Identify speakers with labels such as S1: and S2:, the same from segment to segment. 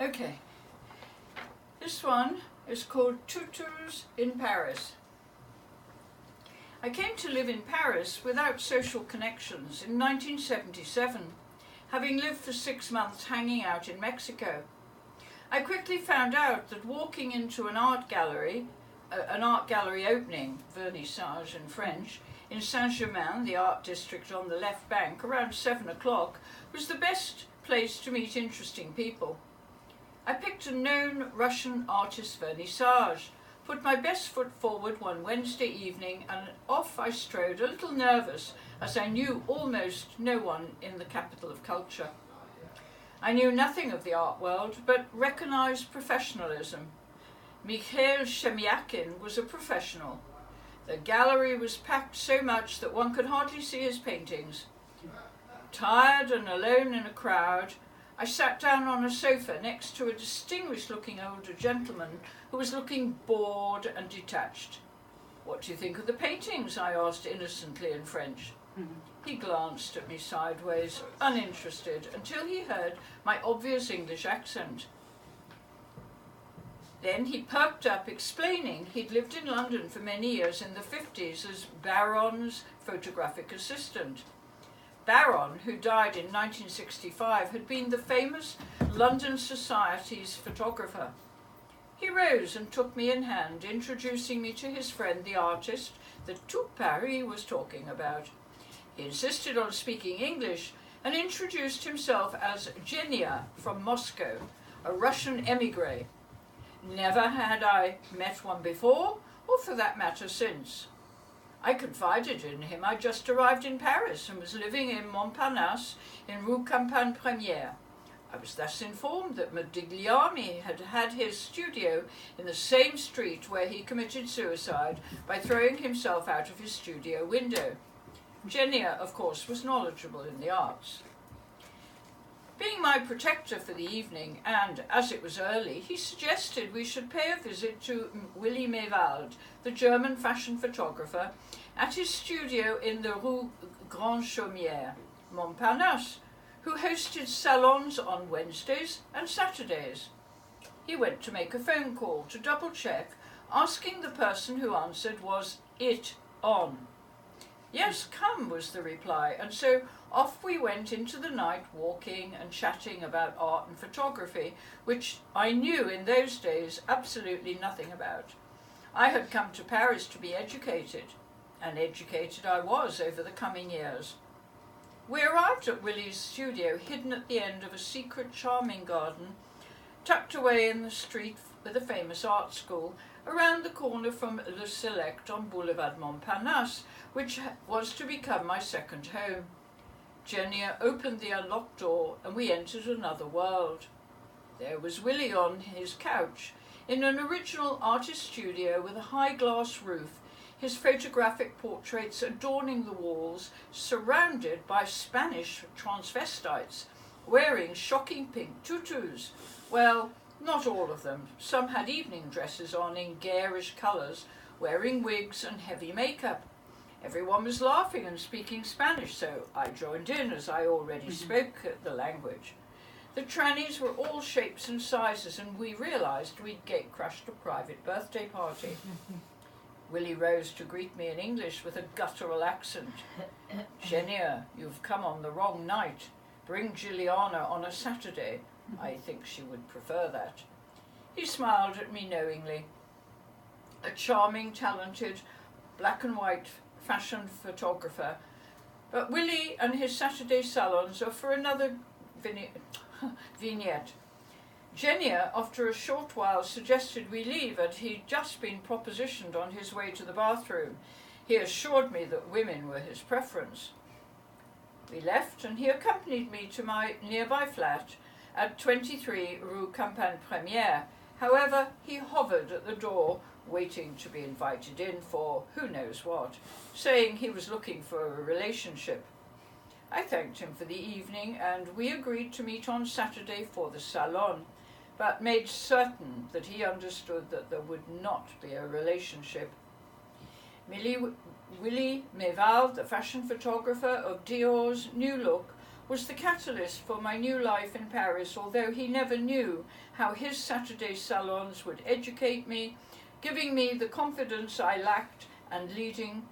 S1: Okay, this one is called Tutus in Paris. I came to live in Paris without social connections in 1977, having lived for 6 months hanging out in Mexico. I quickly found out that walking into an art gallery opening, vernissage in French, in Saint-Germain, the art district on the left bank, around 7 o'clock, was the best place to meet interesting people. I picked a known Russian artist vernissage, put my best foot forward one Wednesday evening, and off I strode, a little nervous, as I knew almost no one in the capital of culture. I knew nothing of the art world, but recognised professionalism. Mikhail Shemyakin was a professional. The gallery was packed so much that one could hardly see his paintings. Tired and alone in a crowd, I sat down on a sofa next to a distinguished-looking older gentleman who was looking bored and detached. "What do you think of the paintings?" I asked innocently in French. He glanced at me sideways, uninterested, until he heard my obvious English accent. Then he perked up, explaining he'd lived in London for many years in the 50s as Baron's photographic assistant. Baron, who died in 1965, had been the famous London Society's photographer. He rose and took me in hand, introducing me to his friend, the artist that tout Paris was talking about. He insisted on speaking English and introduced himself as Jilliana from Moscow, a Russian émigré. Never had I met one before, or for that matter since. I confided in him I'd just arrived in Paris and was living in Montparnasse in Rue Campagne Première. I was thus informed that Modigliani had had his studio in the same street where he committed suicide by throwing himself out of his studio window. Jilliana, of course, was knowledgeable in the arts. Being my protector for the evening, and as it was early, he suggested we should pay a visit to Willy Mewald, the German fashion photographer, at his studio in the Rue Grande Chaumière, Montparnasse, who hosted salons on Wednesdays and Saturdays. He went to make a phone call to double-check, asking the person who answered, was it on? "Yes, come," was the reply, and so off we went into the night, walking and chatting about art and photography, which I knew in those days absolutely nothing about. I had come to Paris to be educated, and educated I was over the coming years. We arrived at Willy's studio, hidden at the end of a secret, charming garden, tucked away in the street with a famous art school, around the corner from Le Select on Boulevard Montparnasse, which was to become my second home. Jilliana opened the unlocked door, and we entered another world. There was Willy on his couch, in an original artist studio with a high glass roof, his photographic portraits adorning the walls, surrounded by Spanish transvestites, wearing shocking pink tutus. Well, not all of them. Some had evening dresses on in garish colours, wearing wigs and heavy makeup. Everyone was laughing and speaking Spanish, so I joined in, as I already spoke the language. The trannies were all shapes and sizes, and we realised we'd gate-crashed a private birthday party. Willy rose to greet me in English with a guttural accent. "Jilliana, you've come on the wrong night. Bring Jilliana on a Saturday. I think she would prefer that." He smiled at me knowingly. A charming, talented, black and white fashion photographer, but Willy and his Saturday salons are for another vignette. Jilliana, after a short while, suggested we leave, as he'd just been propositioned on his way to the bathroom. He assured me that women were his preference. We left, and he accompanied me to my nearby flat at 23 Rue Campagne Première. However, he hovered at the door, waiting to be invited in for who knows what, saying he was looking for a relationship. I thanked him for the evening, and we agreed to meet on Saturday for the salon, but made certain that he understood that there would not be a relationship. Willy Mewald, the fashion photographer of Dior's new look, was the catalyst for my new life in Paris, although he never knew how his Saturday salons would educate me, giving me the confidence I lacked and leading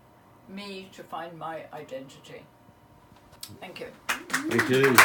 S1: me to find my identity. Thank you.
S2: Thank you.